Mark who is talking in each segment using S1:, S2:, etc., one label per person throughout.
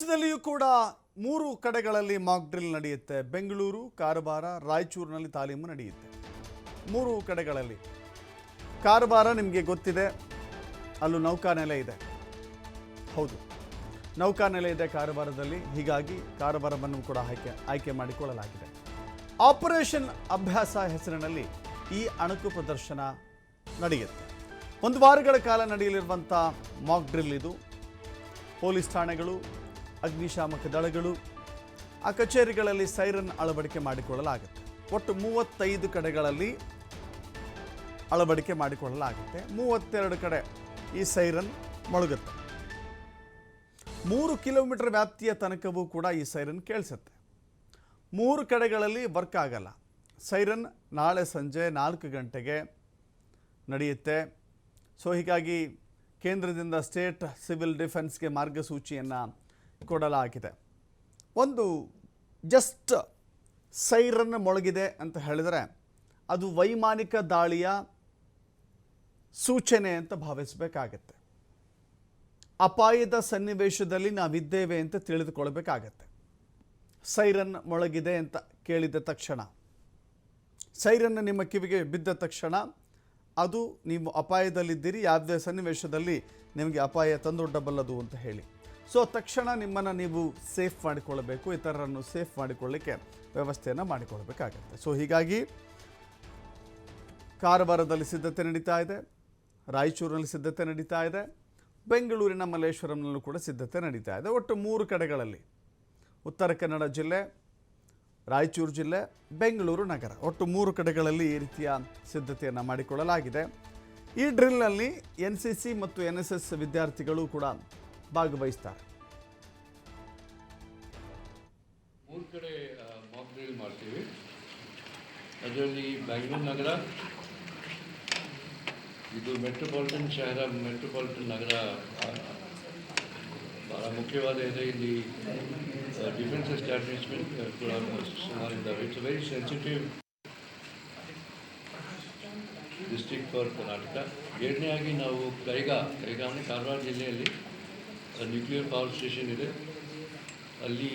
S1: ರಾಜ್ಯದಲ್ಲಿಯೂ ಕೂಡ 3 ಕಡೆಗಳಲ್ಲಿ ಮಾಕ್ ಡ್ರಿಲ್ ನಡೆಯುತ್ತೆ. ಬೆಂಗಳೂರು, ಕಾರವಾರ, ರಾಯಚೂರಿನಲ್ಲಿ ತಾಲೀಮು ನಡೆಯುತ್ತೆ. 3 ಕಡೆಗಳಲ್ಲಿ. ಕಾರವಾರ ನಿಮಗೆ ಗೊತ್ತಿದೆ, ಅಲ್ಲೂ ನೌಕಾನೆಲೆ ಇದೆ. ಹೌದು, ನೌಕಾನೆಲೆ ಇದೆ ಕಾರವಾರದಲ್ಲಿ. ಹೀಗಾಗಿ ಕಾರವಾರವನ್ನು ಕೂಡ ಆಯ್ಕೆ ಮಾಡಿಕೊಳ್ಳಲಾಗಿದೆ. ಆಪರೇಷನ್ ಅಭ್ಯಾಸ ಹೆಸರಿನಲ್ಲಿ ಈ ಅಣಕು ಪ್ರದರ್ಶನ ನಡೆಯುತ್ತೆ. 1 ವಾರಗಳ ಕಾಲ ನಡೆಯಲಿರುವಂಥ ಮಾಕ್ ಡ್ರಿಲ್ ಇದು. ಪೊಲೀಸ್ ಠಾಣೆಗಳು, ಅಗ್ನಿಶಾಮಕ ದಳಗಳು, ಆ ಕಚೇರಿಗಳಲ್ಲಿ ಸೈರನ್ ಅಳವಡಿಕೆ ಮಾಡಿಕೊಳ್ಳಲಾಗುತ್ತೆ. ಒಟ್ಟು 35 ಕಡೆಗಳಲ್ಲಿ ಅಳವಡಿಕೆ ಮಾಡಿಕೊಳ್ಳಲಾಗುತ್ತೆ. 32 ಕಡೆ ಈ ಸೈರನ್ ಮೊಳಗುತ್ತೆ. 3 ಕಿಲೋಮೀಟರ್ ವ್ಯಾಪ್ತಿಯ ತನಕವೂ ಕೂಡ ಈ ಸೈರನ್ ಕೇಳಿಸುತ್ತೆ. 3 ಕಡೆಗಳಲ್ಲಿ ವರ್ಕ್ ಆಗಲ್ಲ. ಸೈರನ್ ನಾಳೆ ಸಂಜೆ 4 ಗಂಟೆಗೆ ನಡೆಯುತ್ತೆ. ಸೊ ಹೀಗಾಗಿ ಕೇಂದ್ರದಿಂದ ಸ್ಟೇಟ್ ಸಿವಿಲ್ ಡಿಫೆನ್ಸ್ಗೆ ಮಾರ್ಗಸೂಚಿಯನ್ನು ಕೊಡಲಾಗಿದೆ. ಒಂದು ಜಸ್ಟ್ ಸೈರನ್ ಮೊಳಗಿದೆ ಅಂತ ಹೇಳಿದರೆ ಅದು ವೈಮಾನಿಕ ದಾಳಿಯ ಸೂಚನೆ ಅಂತ ಭಾವಿಸಬೇಕಾಗತ್ತೆ. ಅಪಾಯದ ಸನ್ನಿವೇಶದಲ್ಲಿ ನಾವಿದ್ದೇವೆ ಅಂತ ತಿಳಿದುಕೊಳ್ಬೇಕಾಗತ್ತೆ. ಸೈರನ್ ಮೊಳಗಿದೆ ಅಂತ ಕೇಳಿದ ತಕ್ಷಣ, ಸೈರನ್ ನಿಮ್ಮ ಕಿವಿಗೆ ಬಿದ್ದ ತಕ್ಷಣ ಅದು ನೀವು ಅಪಾಯದಲ್ಲಿದ್ದೀರಿ, ಯಾವುದೇ ಸನ್ನಿವೇಶದಲ್ಲಿ ನಿಮಗೆ ಅಪಾಯ ತಂದೊಡ್ಡಬಲ್ಲದು ಅಂತ ಹೇಳಿ. ಸೊ ತಕ್ಷಣ ನಿಮ್ಮನ್ನು ನೀವು ಸೇಫ್ ಮಾಡಿಕೊಳ್ಳಬೇಕು, ಇತರರನ್ನು ಸೇಫ್ ಮಾಡಿಕೊಳ್ಳಿಕ್ಕೆ ವ್ಯವಸ್ಥೆಯನ್ನು ಮಾಡಿಕೊಳ್ಬೇಕಾಗತ್ತೆ. ಸೊ ಹೀಗಾಗಿ ಕಾರವಾರದಲ್ಲಿ ಸಿದ್ಧತೆ ನಡೀತಾ ಇದೆ, ರಾಯಚೂರಿನಲ್ಲಿ ಸಿದ್ಧತೆ ನಡೀತಾ ಇದೆ, ಬೆಂಗಳೂರಿನ ಮಲ್ಲೇಶ್ವರಂನಲ್ಲೂ ಕೂಡ ಸಿದ್ಧತೆ ನಡೀತಾ ಇದೆ. ಒಟ್ಟು 3 ಕಡೆಗಳಲ್ಲಿ ಉತ್ತರ ಕನ್ನಡ ಜಿಲ್ಲೆ, ರಾಯಚೂರು ಜಿಲ್ಲೆ, ಬೆಂಗಳೂರು ನಗರ, ಒಟ್ಟು 3 ಕಡೆಗಳಲ್ಲಿ ಈ ರೀತಿಯ ಸಿದ್ಧತೆಯನ್ನು ಮಾಡಿಕೊಳ್ಳಲಾಗಿದೆ. ಈ ಡ್ರಿಲ್ನಲ್ಲಿ NCC ಮತ್ತು NSS ವಿದ್ಯಾರ್ಥಿಗಳು ಕೂಡ ಭಾಗವಹಿಸ್ತಾರೆ.
S2: 3 ಕಡೆ ಮಾಕ್ ಡ್ರಿಲ್ ಮಾಡ್ತೀವಿ. ಅದರಲ್ಲಿ ಬೆಂಗಳೂರು ನಗರ, ಇದು ಮೆಟ್ರೋಪಾಲಿಟನ್ ಶಹರ, ಮೆಟ್ರೋಪಾಲಿಟನ್ ನಗರ ಭಾಳ ಮುಖ್ಯವಾದ ಇದೆ. ಇಲ್ಲಿ ಡಿಫೆನ್ಸ್ ಎಸ್ಟಾಬ್ಲಿಷ್ಮೆಂಟ್ ಕೂಡ ಸುಮಾರಿದ್ದಾವೆ. It's very sensitive district for Karnataka. ಎರಡನೇಯಾಗಿ ನಾವು ಕೈಗಾ ಅಂದರೆ ಕಾರವಾರ ಜಿಲ್ಲೆಯಲ್ಲಿ ನ್ಯೂಕ್ಲಿಯರ್ ಪವರ್ ಸ್ಟೇಷನ್ ಇದೆ, ಅಲ್ಲಿ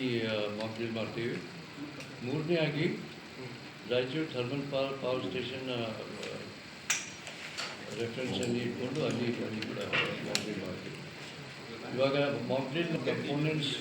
S2: ಮಾಕ್ ಡ್ರಿಲ್ ಮಾಡ್ತೀವಿ. ಮೂರನೇಯಾಗಿ ರಾಯಚೂರು ಥರ್ಮಲ್ ಪವರ್ ಸ್ಟೇಷನ್ ರೆಫರೆನ್ಸಲ್ಲಿ ಇಟ್ಕೊಂಡು ಅಲ್ಲಿ ಕೂಡ ಮಾಕ್ ಡ್ರಿಲ್ ಮಾಡ್ತೀವಿ. ಇವಾಗ ಮಾಕ್ ಡ್ರಿಲ್ ಕಂಪೋನೆಂಟ್ಸ್